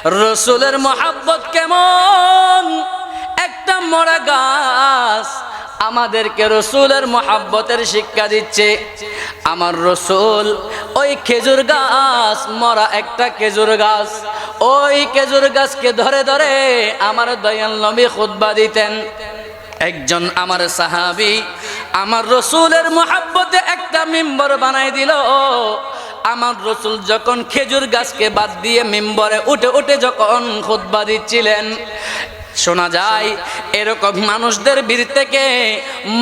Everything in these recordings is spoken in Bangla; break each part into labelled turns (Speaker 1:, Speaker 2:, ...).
Speaker 1: রসুলের মহাব্বত কেমন? একটা মরা গাছ আমাদেরকে রসুলের মহাব্বতের শিক্ষা দিচ্ছে। আমার রসুল ওই খেজুর গাছ, মরা একটা খেজুর গাছ, ওই খেজুর গাছকে ধরে ধরে আমার দয়াল নবী খুতবা দিতেন। একজন আমার সাহাবী আমার রসুলের মহাব্বতে একটা মিম্বর বানাই দিল। আমার রসুল যখন খেজুর গাছকে বাদ দিয়ে মিম্বরে উঠে উঠে যখন খুতবা দিচ্ছিলেন, শোনা যায় এরকম মানুষদের ভিড় থেকে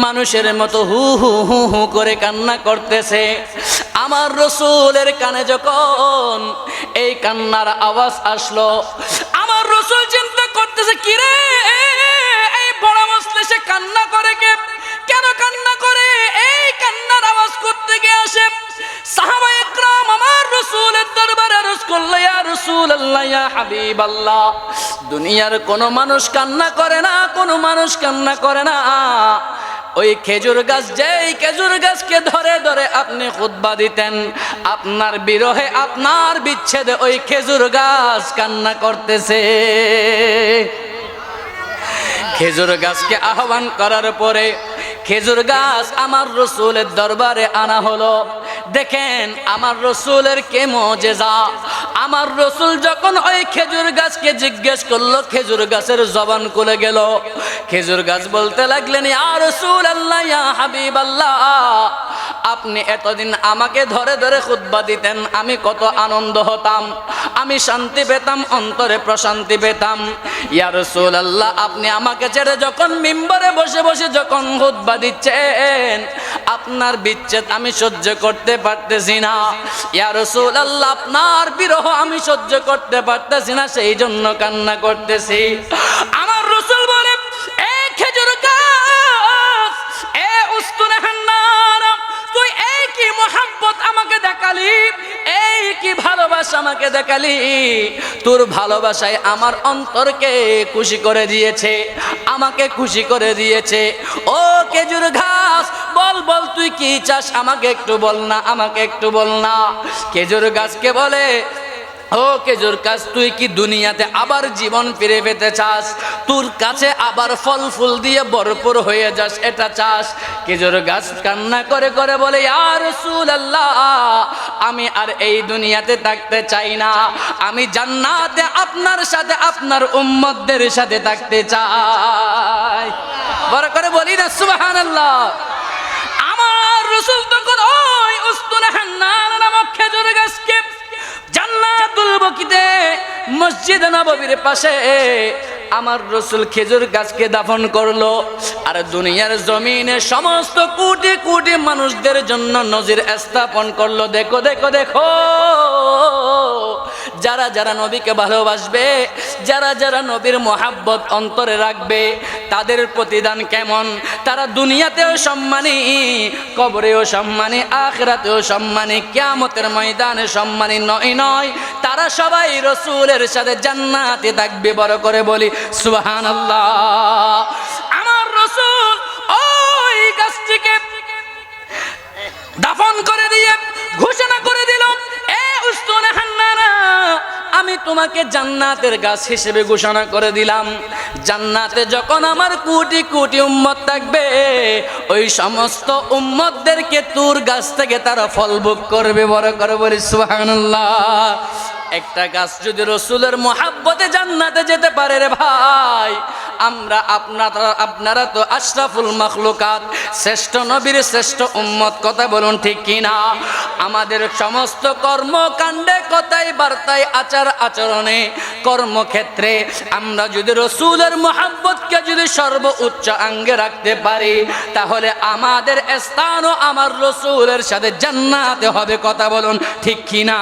Speaker 1: মানুষের মতো হু হু হু হু করে কান্না করতেছে। আমার রসুলের কানে যখন এই কান্নার আওয়াজ আসলো, আমার রসুল চিন্তা করতেছে, কিরে এই বড় মজলিসে কান্না করে কে? কেন কান্না করে? এই কান্নার আওয়াজ কোত্থেকে আসে? সাহাবায়ে কেরাম আমার রাসূলের দরবারে আরজ করল, ইয়া রাসূলুল্লাহ, ইয়া হাবিবাল্লাহ, দুনিয়ার কোন মানুষ কান্না করে না, কোন মানুষ কান্না করে না। ওই খেজুর গাছ, যেই খেজুর গাছকে ধরে ধরে আপনি খুতবা দিতেন, আপনার বিরহে, আপনার বিচ্ছেদে ওই খেজুর গাছ কান্না করতেছে। খেজুর গাছকে আহ্বান করার পরে খেজুর গাছ আমার রসুলের দরবারে আনা হলো। দেখেন আমার রসুলের কে মুজিজা। আমার রসুল যখন ওই খেজুর গাছকে জিজ্ঞেস করলো, খেজুর গাছের জবান খুলে গেল। খেজুর গাছ বলতে লাগলেন, ইয়া রাসূলুল্লাহ, ইয়া হাবিবাল্লাহ, আপনি এতদিন আমাকে ধরে ধরে খুতবা দিতেন, আমি কত আনন্দ হতাম, আমি শান্তি পেতাম, অন্তরে প্রশান্তি পেতাম। ইয়া রাসূলুল্লাহ, আপনি আমাকে ছেড়ে যখন মিম্বরে বসে বসে যখন খুতবা দিচ্ছেন, আপনার বিচ্ছেদ আমি সহ্য করতে পারতেছি না। ইয়া রাসূলুল্লাহ, আপনার বিরহ আমি সহ্য করতে পারতেছি না, সেই জন্য কান্না করতেছি। আমার রাসূল বলে, এ খেজুর গাছ, এ উস্তুনে হান্নান, তুই এই কি মোহাব্বত আমাকে দেখালি, এই কি ভালোবাসা আমাকে দেখালি। তোর ভালোবাসায় আমার অন্তরকে খুশি করে দিয়েছে, আমাকে খুশি করে দিয়েছে। ও খেজুর ঘাস, বল বল তুই কি চাস, আমাকে একটু বল না, আমাকে একটু বল না। খেজুর গাছকে বলে, ও খেজুর গাছ, তুই কি দুনিয়াতে আবার জীবন ফিরে পেতে চাস? তোর কাছে আবার ফল ফুল দিয়ে ভরপুর হয়ে যাস, এটা চাস? খেজুর গাছ কান্না করে করে বলে, ইয়া রাসূলুল্লাহ, আমি আর এই দুনিয়াতে থাকতে চাই না, আমি জান্নাতে আপনার সাথে, আপনার উম্মতদের সাথে থাকতে চাই। বড় করে বলি না সুবহানাল্লাহ। আমার রাসূল তখন ওই উস্তুনে হান্নান নামক খেজুর গাছকে জান্নাতুল বাকিতে মসজিদ নববীর পাশে আমার রাসূল খেজুর গাছকে দাফন করলো। আর দুনিয়ার জমিনে সমস্ত কোটি কোটি মানুষদের জন্য নজির স্থাপন করলো। দেখো দেখো দেখো, যারা যারা নবীকে ভালোবাসবে, যারা যারা নবীর মহাব্বত অন্তরে রাখবে, তাদের প্রতিদান কেমন। তারা দুনিয়াতেও সম্মানী, কবরেও সম্মানী, আখিরাতেও সম্মানী, কিয়ামতের ময়দানে সম্মানী নয় নয়, তারা সবাই রাসূলের সাথে জান্নাতে থাকবে। বড় করে বলি সুবহানাল্লাহ। আমার রাসূল ওই গাছটিকে দাফন করে দিয়ে ঘোষণা করে দিল, এ উস্তুনে হান্নানা, আমি তোমাকে জান্নাতের গাছ হিসেবে ঘোষণা করে দিলাম। জান্নাতে যখন আমার কোটি কোটি উম্মত থাকবে, ওই সমস্ত উম্মতদেরকে তোর গাছ থেকে তারা ফল ভোগ করবে। বড় করে বলি সুবহানাল্লাহ। একটা গাছ যদি রসুলের মহাব্বতে জান্নাতে যেতে পারে রে ভাই, আমরা আপনারা তো আশরাফুল মাখলুকাত, শ্রেষ্ঠ নবীর শ্রেষ্ঠ উম্মত, কথা বলুন ঠিক কিনা? আমাদের সমস্ত কর্মকাণ্ডে, কথায় বার্তায়, আচার আচরণে, কর্মক্ষেত্রে আমরা যদি রসুলের মহাব্বতকে যদি সর্বোচ্চ আঙ্গে রাখতে পারি, তাহলে আমাদের স্থানও আমার রসুলের সাথে জান্নাতে হবে। কথা বলুন ঠিক কিনা?